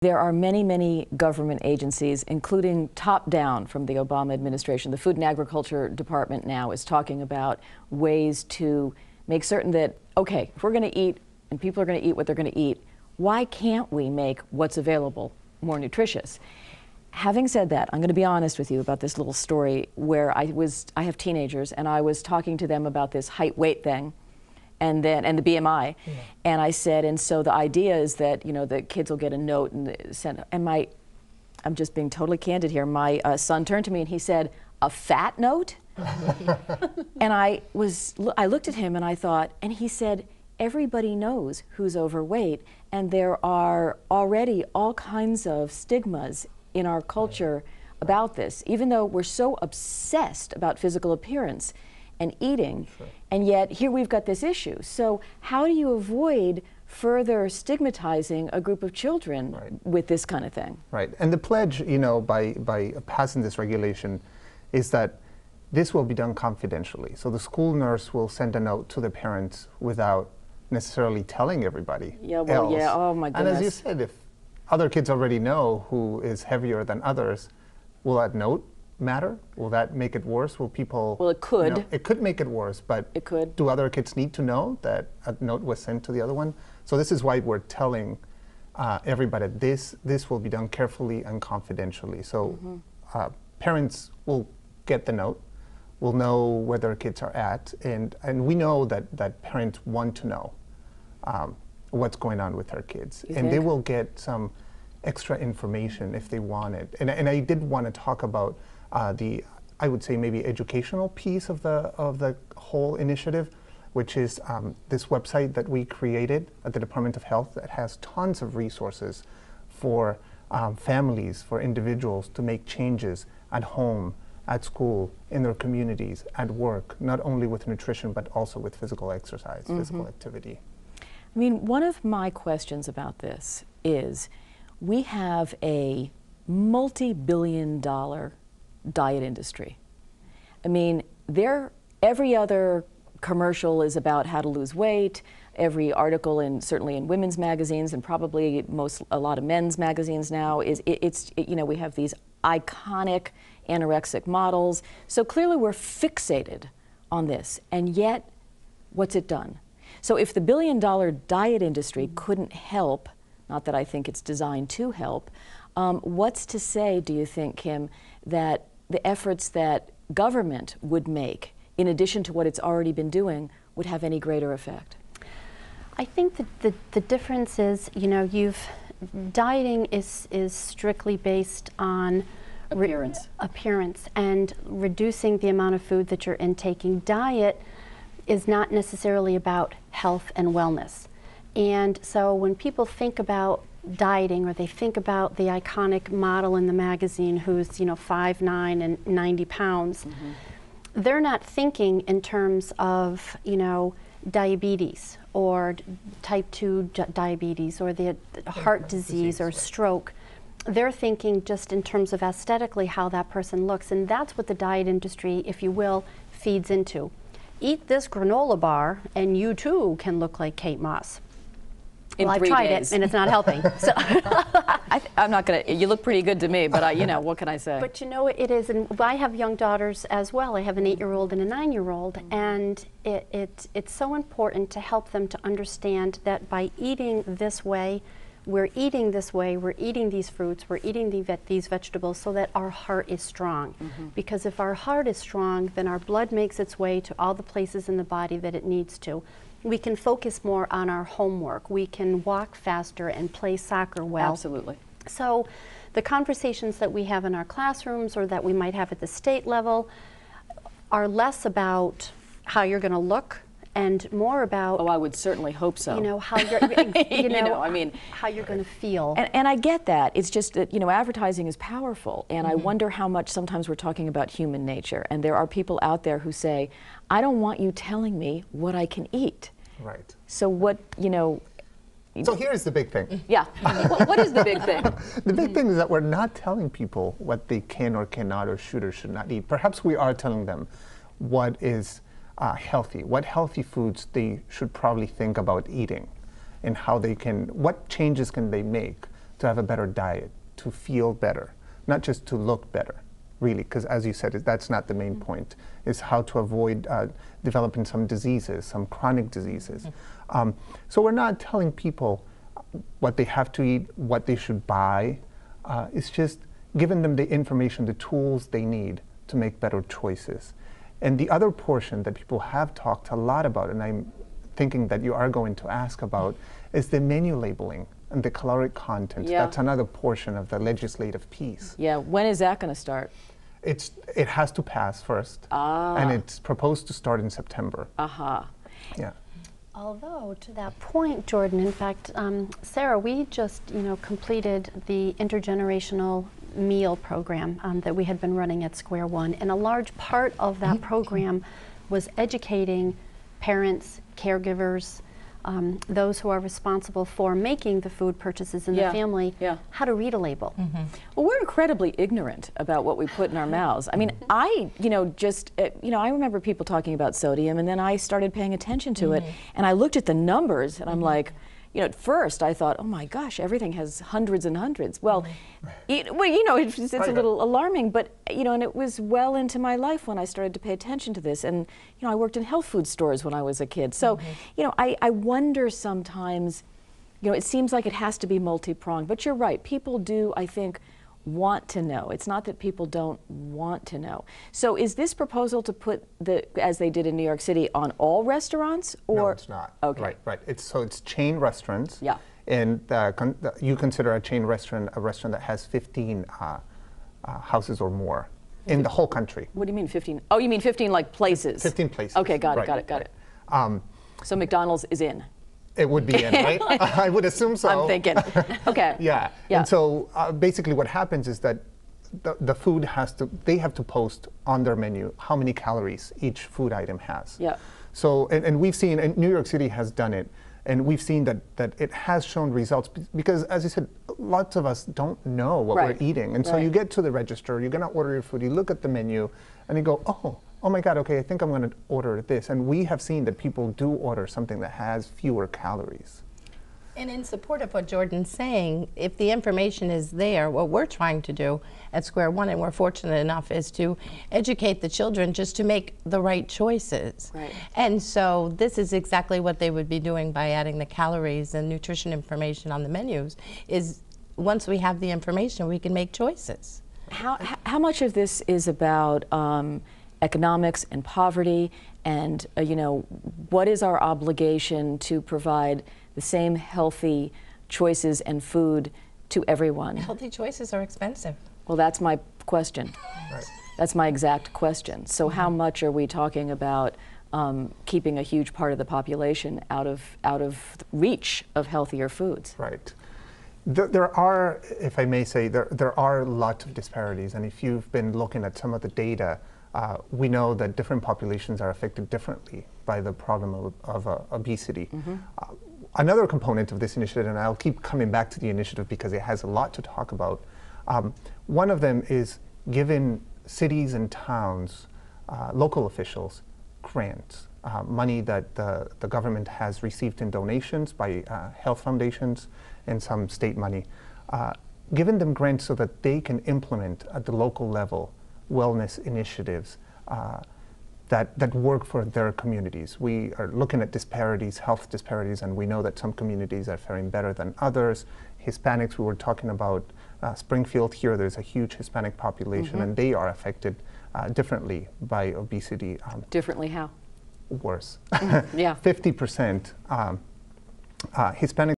There are many, many government agencies, including top-down from the Obama administration. The Food and Agriculture Department now is talking about ways to make certain that, okay, if we're going to eat and people are going to eat what they're going to eat, why can't we make what's available more nutritious? Having said that, I'm going to be honest with you about this little story where I have teenagers, and I was talking to them about this height-weight thing, and the BMI, and I said, and so the idea is that, you know, the kids will get a note and send, and I'm just being totally candid here, my son turned to me and he said, "A fat note?" And I looked at him and I thought, and he said, everybody knows who's overweight, and there are already all kinds of stigmas in our culture about this, even though we're so obsessed about physical appearance and eating, and yet here we've got this issue. So how do you avoid further stigmatizing a group of children with this kind of thing? Right, and the pledge, you know, by passing this regulation is that this will be done confidentially. So the school nurse will send a note to the parents without necessarily telling everybody else. Yeah, oh my goodness. And as you said, if other kids already know who is heavier than others, will that note matter? Will that make it worse? Will people... Well, it could. You know, it could make it worse, but it could. Do other kids need to know that a note was sent to the other one? So this is why we're telling everybody this will be done carefully and confidentially. So parents will get the note, will know where their kids are at, and we know that parents want to know what's going on with their kids. And they will get some extra information if they want it. And I did want to talk about I would say maybe educational piece of the whole initiative, which is this website that we created at the Department of Health that has tons of resources for families, for individuals to make changes at home, at school, in their communities, at work, not only with nutrition, but also with physical exercise, physical activity. I mean, one of my questions about this is, we have a multi-billion-dollar diet industry. I mean, every other commercial is about how to lose weight. Every article, certainly in women's magazines, and probably a lot of men's magazines now, you know, we have these iconic anorexic models. So clearly we're fixated on this, and yet, what's it done? So if the billion-dollar diet industry couldn't help, not that I think it's designed to help, what's to say, do you think, Kim, that the efforts that government would make, in addition to what it's already been doing, would have any greater effect? I think that the difference is, you know, dieting is strictly based on appearance and reducing the amount of food that you're intaking. Diet is not necessarily about health and wellness. And so when people think about dieting, or they think about the iconic model in the magazine who's, you know, 5'9" and 90 pounds, they're not thinking in terms of, you know, diabetes or type 2 diabetes or the heart disease or stroke. They're thinking just in terms of aesthetically how that person looks, and that's what the diet industry, if you will, feeds into. Eat this granola bar and you too can look like Kate Moss. Well, I've tried it and it's not helping. So I'm not gonna, you look pretty good to me, but you know, what can I say? But you know, it is, and I have young daughters as well. I have an 8-year-old and a 9-year-old, and it's so important to help them to understand that by eating this way, we're eating these fruits, we're eating these vegetables so that our heart is strong. Because if our heart is strong, then our blood makes its way to all the places in the body that it needs to. We can focus more on our homework. We can walk faster and play soccer well. Absolutely. So the conversations that we have in our classrooms or that we might have at the state level are less about how you're going to look and more about, oh, I would certainly hope so. You know, how you're, you know, I mean, how you're going to feel. And I get that. It's just that, you know, advertising is powerful, and I wonder how much sometimes we're talking about human nature, and there are people out there who say, I don't want you telling me what I can eat. Right. So what, you know... So here's the big thing. Yeah. What is the big thing? The big thing is that we're not telling people what they can or cannot or should not eat. Perhaps we are telling them what is healthy, what healthy foods they should probably think about eating, and how they can, what changes can they make to have a better diet, to feel better, not just to look better, really, because as you said, that's not the main point, is how to avoid developing some diseases, some chronic diseases. So we're not telling people what they have to eat, what they should buy. It's just giving them the information, the tools they need to make better choices. And the other portion that people have talked a lot about, and I'm thinking that you are going to ask about, is the menu labeling and the caloric content. Yeah. That's another portion of the legislative piece. Yeah, when is that going to start? It has to pass first, and it's proposed to start in September. Yeah. Although, to that point, Jordan, in fact, Sarah, we just completed the intergenerational meal program that we had been running at Square One, and a large part of that program was educating parents, caregivers, those who are responsible for making the food purchases in the family, how to read a label. Well, we're incredibly ignorant about what we put in our mouths. I mean, I remember people talking about sodium, and then I started paying attention to it, and I looked at the numbers, and I'm like, at first I thought, oh my gosh, everything has hundreds and hundreds. Well, it's a little alarming, but and it was well into my life when I started to pay attention to this. And I worked in health food stores when I was a kid. So, I wonder sometimes, it seems like it has to be multi-pronged. But you're right, people do, I think, want to know. It's not that people don't want to know. So is this proposal to put as they did in New York City, on all restaurants? Or? No, it's not. Okay. Right. It's chain restaurants. Yeah. And you consider a chain restaurant a restaurant that has 15 houses or more in the whole country. What do you mean 15? Oh, you mean 15 like places? 15 places. Okay, got it. So McDonald's is in. It would be in, right? I would assume so. I'm thinking. Okay. Yeah. And so basically what happens is that the food they have to post on their menu how many calories each food item has. Yeah. So, and we've seen, and New York City has done it, and we've seen that it has shown results because, as you said, lots of us don't know what we're eating. And so you get to the register, you're gonna order your food, you look at the menu, and you go, oh my God, okay, I think I'm gonna order this. And we have seen that people do order something that has fewer calories. And in support of what Jordan's saying, if the information is there, what we're trying to do at Square One, and we're fortunate enough, is to educate the children just to make the right choices. Right. And so this is exactly what they would be doing by adding the calories and nutrition information on the menus, is once we have the information, we can make choices. How much of this is about economics and poverty, and what is our obligation to provide the same healthy choices and food to everyone? Healthy choices are expensive. Well, that's my question. Right. That's my exact question. So how much are we talking about keeping a huge part of the population out of reach of healthier foods? Right. There are, if I may say, there are lots of disparities, and if you've been looking at some of the data, we know that different populations are affected differently by the problem of obesity. Another component of this initiative, and I'll keep coming back to the initiative because it has a lot to talk about, one of them is giving cities and towns, local officials, grants, money that the government has received in donations by health foundations and some state money, giving them grants so that they can implement at the local level wellness initiatives that work for their communities. We are looking at disparities, health disparities, and we know that some communities are faring better than others. Hispanics, we were talking about Springfield here, there's a huge Hispanic population, and they are affected differently by obesity. Differently how? Worse. Yeah. 50% Hispanic